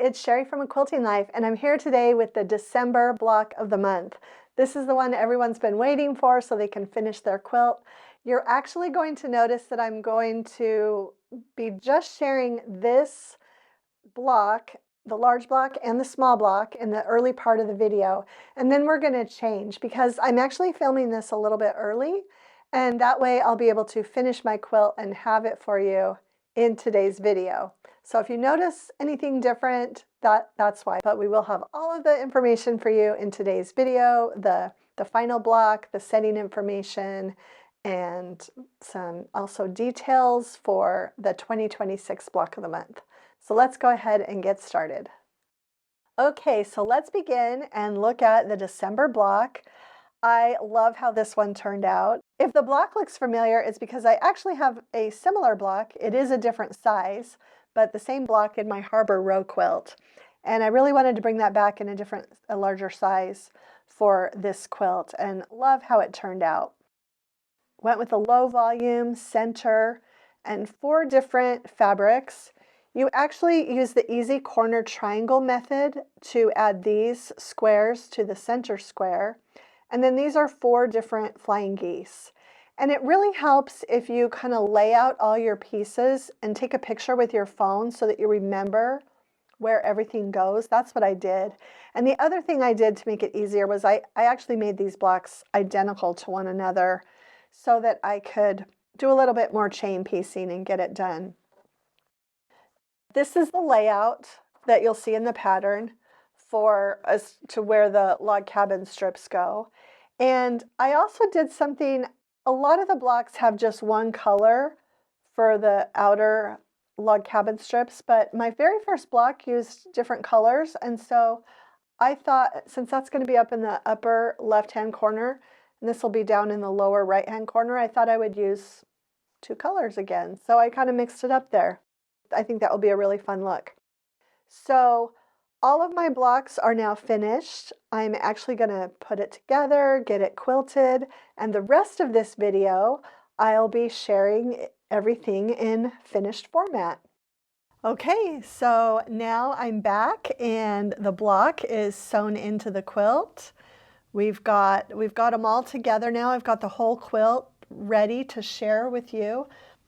it's Sherri from Quilting Life, and I'm here today with the December block of the month. This is the one everyone's been waiting for so they can finish their quilt. You're actually going to notice that I'm going to be just sharing this block, the large block and the small block, in the early part of the video. And then we're going to change because I'm actually filming this a little bit early, and that way I'll be able to finish my quilt and have it for you in today's video. So if you notice anything different, that's why. But we will have all of the information for you in today's video, the final block, the setting information, and some also details for the 2026 block of the month. So let's go ahead and get started. Okay, so let's begin and look at the December block. I love how this one turned out. If the block looks familiar, it's because I actually have a similar block. It is a different size, but the same block in my Harbor Row quilt. And I really wanted to bring that back in a larger size for this quilt, and love how it turned out. Went with a low volume, center, and 4 different fabrics. You actually use the easy corner triangle method to add these squares to the center square. And then these are 4 different flying geese. And it really helps if you kind of lay out all your pieces and take a picture with your phone so that you remember where everything goes. That's what I did. And the other thing I did to make it easier was I actually made these blocks identical to one another so that I could do a little bit more chain piecing and get it done. This is the layout that you'll see in the pattern for as to where the log cabin strips go. And I also did something, a lot of the blocks have just one color for the outer log cabin strips, but my very first block used different colors. And so I thought, since that's going to be up in the upper left-hand corner, and this will be down in the lower right-hand corner, I thought I would use 2 colors again. So I kind of mixed it up there. I think that will be a really fun look. So all of my blocks are now finished. I'm actually going to put it together, get it quilted, and the rest of this video, I'll be sharing everything in finished format. Okay, so now I'm back and the block is sewn into the quilt. We've got them all together now. I've got the whole quilt ready to share with you.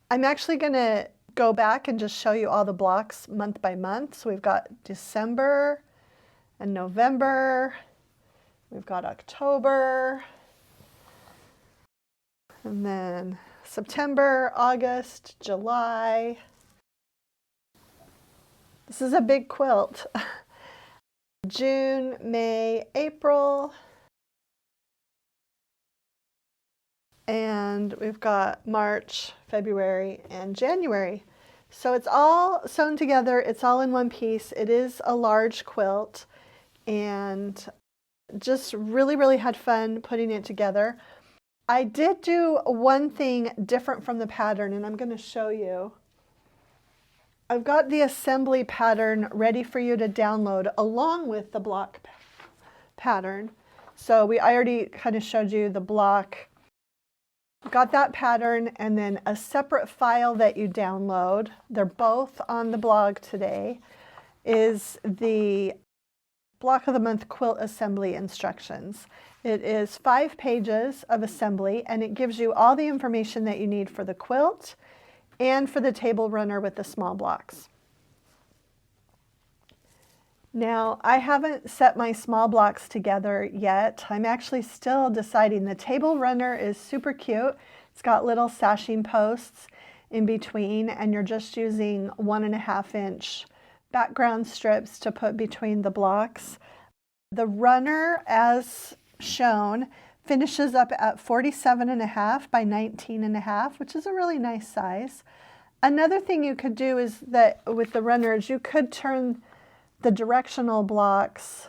I'm actually going to go back and just show you all the blocks month by month. So we've got December and November. We've got October. And then September, August, July. This is a big quilt. June, May, April. And we've got March, February, and January. So it's all sewn together. It's all in one piece. It is a large quilt, and just really, really had fun putting it together. I did do one thing different from the pattern, and I'm going to show you. I've got the assembly pattern ready for you to download along with the block pattern. So I already kind of showed you the block. Got that pattern, and then a separate file that you download. They're both on the blog today. Is the block of the month quilt assembly instructions. It is 5 pages of assembly, and it gives you all the information that you need for the quilt and for the table runner with the small blocks. Now, I haven't set my small blocks together yet. I'm actually still deciding. The table runner is super cute. It's got little sashing posts in between, and you're just using 1.5 inch background strips to put between the blocks. The runner, as shown, finishes up at 47.5 by 19.5, which is a really nice size. Another thing you could do is that with the runners, you could turn the directional blocks,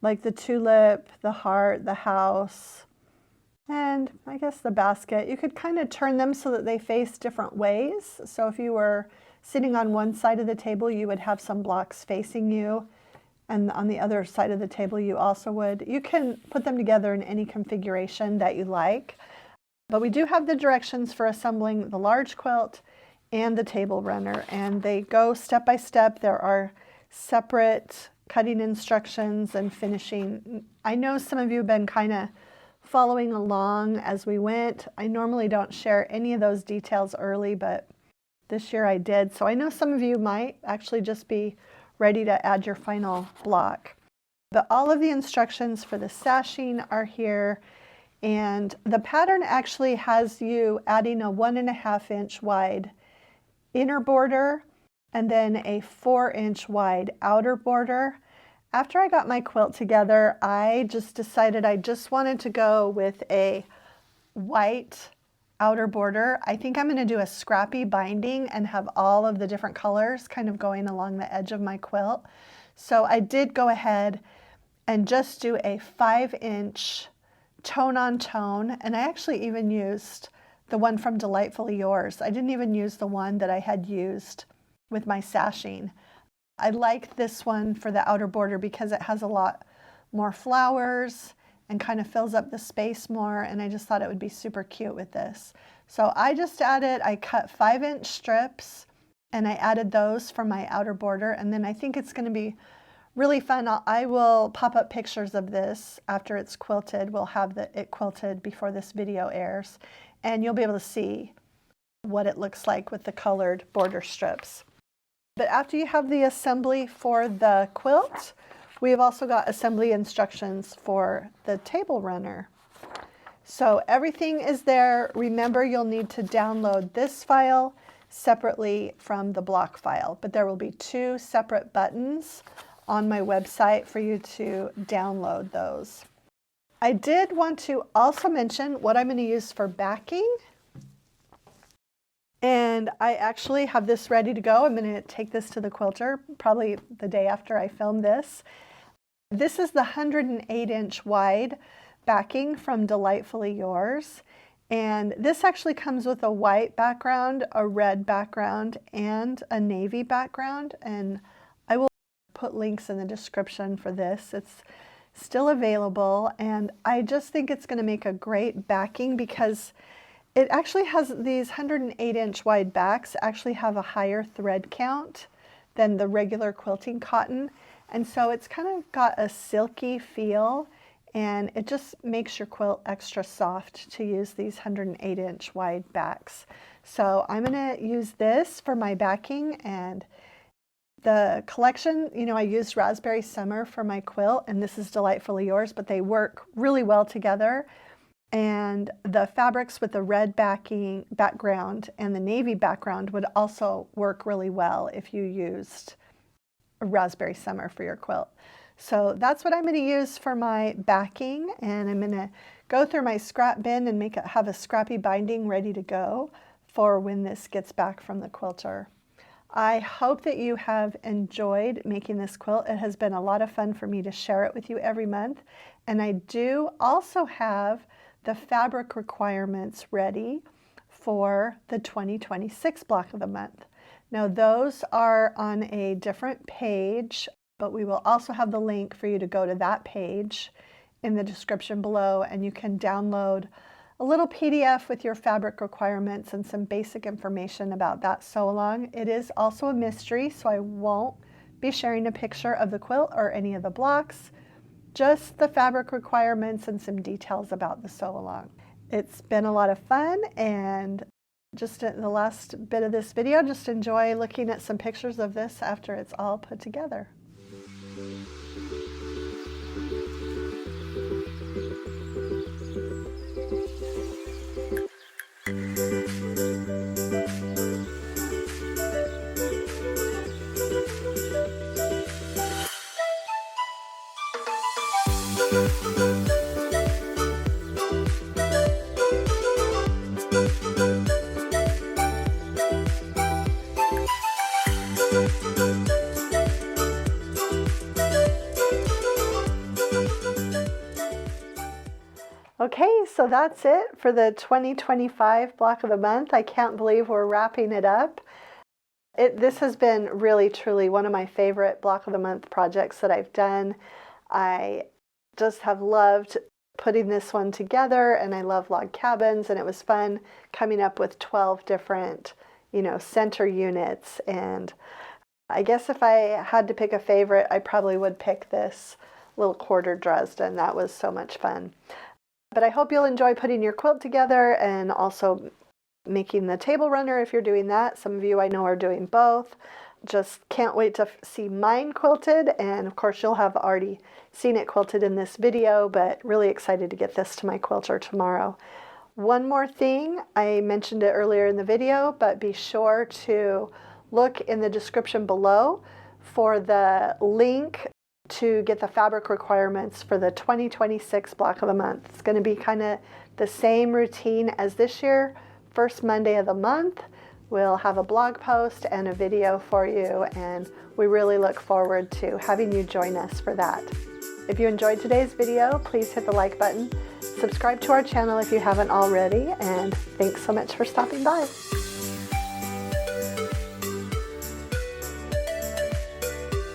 like the tulip, the heart, the house, and I guess the basket, you could kind of turn them so that they face different ways. So if you were sitting on one side of the table, you would have some blocks facing you, and on the other side of the table you also would. You can put them together in any configuration that you like. But we do have the directions for assembling the large quilt and the table runner, and they go step by step. There are separate cutting instructions and finishing. I know some of you have been kind of following along as we went. I normally don't share any of those details early, but this year I did. So I know some of you might actually just be ready to add your final block. But all of the instructions for the sashing are here, and the pattern actually has you adding a 1.5 inch wide inner border and then a 4-inch wide outer border. After I got my quilt together, I just decided I just wanted to go with a white outer border. I think I'm going to do a scrappy binding and have all of the different colors kind of going along the edge of my quilt. So I did go ahead and just do a 5-inch tone on tone, and I actually even used the one from Delightfully Yours. I didn't even use the one that I had used with my sashing. I like this one for the outer border because it has a lot more flowers and kind of fills up the space more, and I just thought it would be super cute with this. So I cut 5-inch strips and I added those for my outer border, and then I think it's going to be really fun. I will pop up pictures of this after it's quilted. We'll have it quilted before this video airs, and you'll be able to see what it looks like with the colored border strips. But after you have the assembly for the quilt, we have also got assembly instructions for the table runner. So everything is there. Remember, you'll need to download this file separately from the block file, but there will be 2 separate buttons on my website for you to download those. I did want to also mention what I'm going to use for backing. And I actually have this ready to go. I'm going to take this to the quilter probably the day after I film this. This is the 108-inch wide backing from Delightfully Yours. And this actually comes with a white background, a red background, and a navy background. And I will put links in the description for this. It's still available, and I just think it's going to make a great backing because it actually has these 108-inch wide backs actually have a higher thread count than the regular quilting cotton, and so it's kind of got a silky feel, and it just makes your quilt extra soft to use these 108-inch wide backs. So I'm going to use this for my backing, and the collection, I used Raspberry Summer for my quilt, and this is Delightfully Yours, but they work really well together. And the fabrics with the red background and the navy background would also work really well if you used Raspberry Summer for your quilt. So that's what I'm going to use for my backing, and I'm going to go through my scrap bin and have a scrappy binding ready to go for when this gets back from the quilter. I hope that you have enjoyed making this quilt. It has been a lot of fun for me to share it with you every month, and I do also have the fabric requirements ready for the 2026 block of the month. Now those are on a different page, but we will also have the link for you to go to that page in the description below, and you can download a little PDF with your fabric requirements and some basic information about that sew along. It is also a mystery, so I won't be sharing a picture of the quilt or any of the blocks, just the fabric requirements and some details about the sew along. It's been a lot of fun, and just in the last bit of this video, just enjoy looking at some pictures of this after it's all put together. Okay, so that's it for the 2025 block of the month. I can't believe we're wrapping it up. This has been really, truly one of my favorite block of the month projects that I've done. I just have loved putting this one together, and I love log cabins, and it was fun coming up with 12 different, center units, and I guess if I had to pick a favorite, I probably would pick this little quarter Dresden. That was so much fun. But I hope you'll enjoy putting your quilt together and also making the table runner if you're doing that. Some of you I know are doing both. Just can't wait to see mine quilted, and of course you'll have already seen it quilted in this video, but really excited to get this to my quilter tomorrow. One more thing, I mentioned it earlier in the video, but be sure to look in the description below for the link to get the fabric requirements for the 2026 block of the month. It's going to be kind of the same routine as this year. First Monday of the month, we'll have a blog post and a video for you, and we really look forward to having you join us for that. If you enjoyed today's video, please hit the like button, subscribe to our channel if you haven't already, and thanks so much for stopping by.